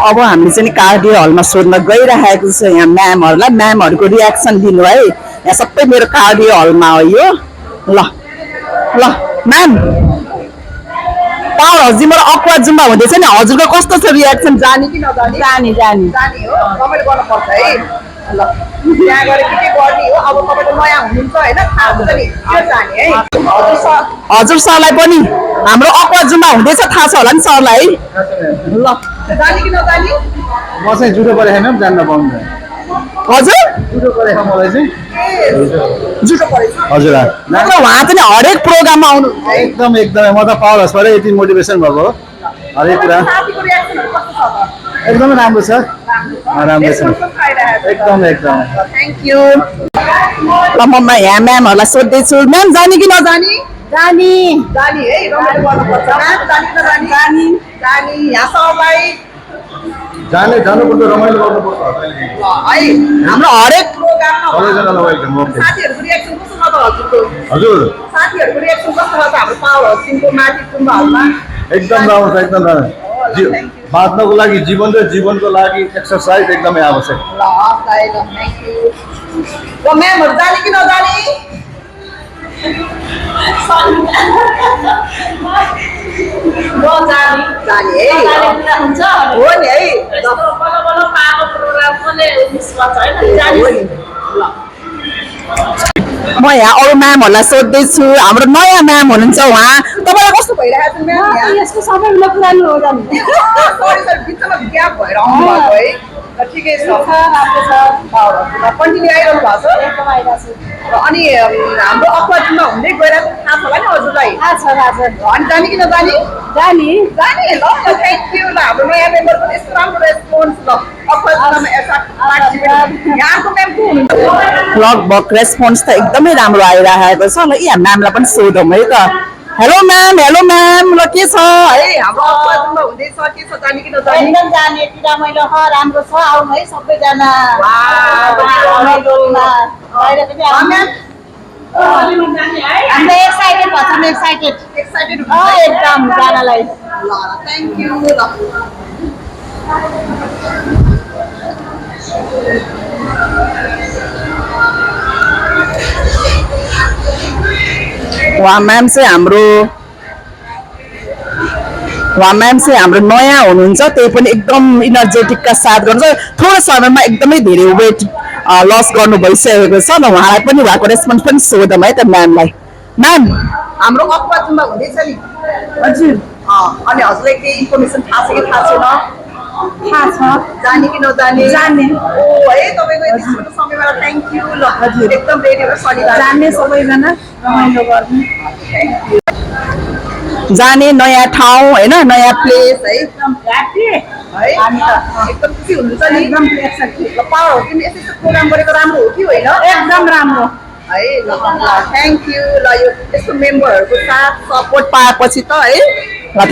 अब हामी चाहिँ कार्डियो हलमा सोध्न गइरहेको छ यहाँ म्यामहरूलाई म्यामहरूको रियाक्सन दिनु है यहाँ सबै मेरो कार्डियो हलमा हो यो ल ल म्याम पावर हजुरबाट अक्वा जुम्बा हुँदैछ नि हजुरको कस्तो छ रियाक्सन जाने कि नजाने जानी जानी जाने हो रमाइलो गर्नुपर्छ है ल त्यहाँ गएर के गर्ने हो अब तपाईँको नयाँ हुनुहुन्छ होइन थाहा हुन्छ नि त्यो जाने है हजुर सरलाई पनि हाम्रो अक्वा जुम्बा हुँदैछ थाहा छ होला नि सरलाई है ल जाने कि नजाने म चाहिँ जुडो परेको म्याम जान्न पाउँदैन हजुर जुडो परेको मलाई चाहिँ जुटो परेछ हजुर मतलब उहाँ चाहिँ हरेक प्रोग्राममा आउनु एकदम एकदमै म त पावर हाउसबाट यति मोटिभेसन भएको हो हरेक कुरा साथीको रियाक्सनहरू कस्तो छ त एकदमै राम्रो छ राम्रो छ एकदम एकदम थ्याङ्क यू ल म यहाँ म्यामहरूलाई सोध्दैछु म्याम जाने कि नजाने जानी जाने है रमाइलो गर्नुपर्छ म्याम जाने कि नजाने जाने जाने यहाँ सबलाई जाने जानुपर्छ रमाइलो गर्नुपर्छ है हाम्रो हरेक प्रोग्राममा सबैजनालाई वेलकम ओके साथीहरूको रियाक्सन कस्तो छ त हजुरको हजुर साथीहरूको रियाक्सन कस्तो छ त हाम्रो पावर हाउसिङको माथि कुम्बाहरूमा एकदम राम्रो छ एकदम राम्रो बाँच्नको लागि जीवन र जीवनको लागि एक्सर्साइज एकदमै आवश्यक ल हस् ल थ्याङ्क यू ल म्यामहरू जाने कि नजाने जाने है हो नि है म यहाँ अरू म्यामहरूलाई सोध्दैछु हाम्रो नयाँ म्याम हुनुहुन्छ उहाँ तपाईँलाई कस्तो भइरहेको छ म्याम यसको सबैभन्दा पुरानो हो जानी सरी सर बिचमा ग्याप भएर आउनु भएको है ठिकै छ राम्रो छ कन्टिन्यू आइरहनु भएको छ एकदम आइरहेको छ अनि हाम्रो अक्वाजुमा हुँदै गइरहेको थाहा छ होला नि हजुरलाई थाहा छ अनि जाने कि नजाने जानी जाने ल थ्याङ्क यू ल हाम्रो नयाँ मेम्बर पनि यस्तो राम्रो रेस्पोन्स ल अक्वाजुमा यहाँको म्याम को हुनुहुन्छ लगभग रेस्पोन्स त एकदमै राम्रो आइरहेको छ ल यहाँ म्यामलाई पनि सोधौँ है त हेलो म्याम ल के छ है हाम्रो अक्वाजुमा हुँदैछ के छ जाने कि नजाने एकदम जाने रमाइलो छ राम्रो छ आउनु है सबैजना हाम्रो एक्साइटेड भन्छौँ एक्साइटेड एकदम जानलाई ल थ्याङ्क यू ल उहाँ म्याम चाहिँ हाम्रो नयाँ हुनुहुन्छ त्यही पनि एकदम इनर्जेटिकका साथ गर्नुहुन्छ थोरै समयमा एकदमै धेरै वेट लस गर्नु भइसकेको छ ल उहाँलाई पनि उहाँको रेस्पोन्स पनि सोधौँ है त म्यामलाई म्याम हाम्रो अक्वाजुमा हुँदैछ नि हजुर अनि हजुरलाई केही इन्फर्मेसन थाहा छ कि थाहा छैन थाहा छ जाने कि नजाने जाने ओ है तपाईँको यति छोटो समयमा थ्याङ्क यू ल हजुर एकदम रेडी भएर शनिबार जाने सबैजना रमाइलो गर्ने जाने नयाँ ठाउँ होइन नयाँ प्लेस है एकदम ह्याप्पी है एकदम खुसी हुनुहुन्छ नि एकदम एक्साइटेड ल पावर हाउस पनि यस्तो प्रोग्राम गरेको राम्रो हो कि होइन एकदम राम्रो है ल थ्याङ्क यू ल यो यस्तो मेम्बरहरूको साथ सपोर्ट पाएपछि त है ल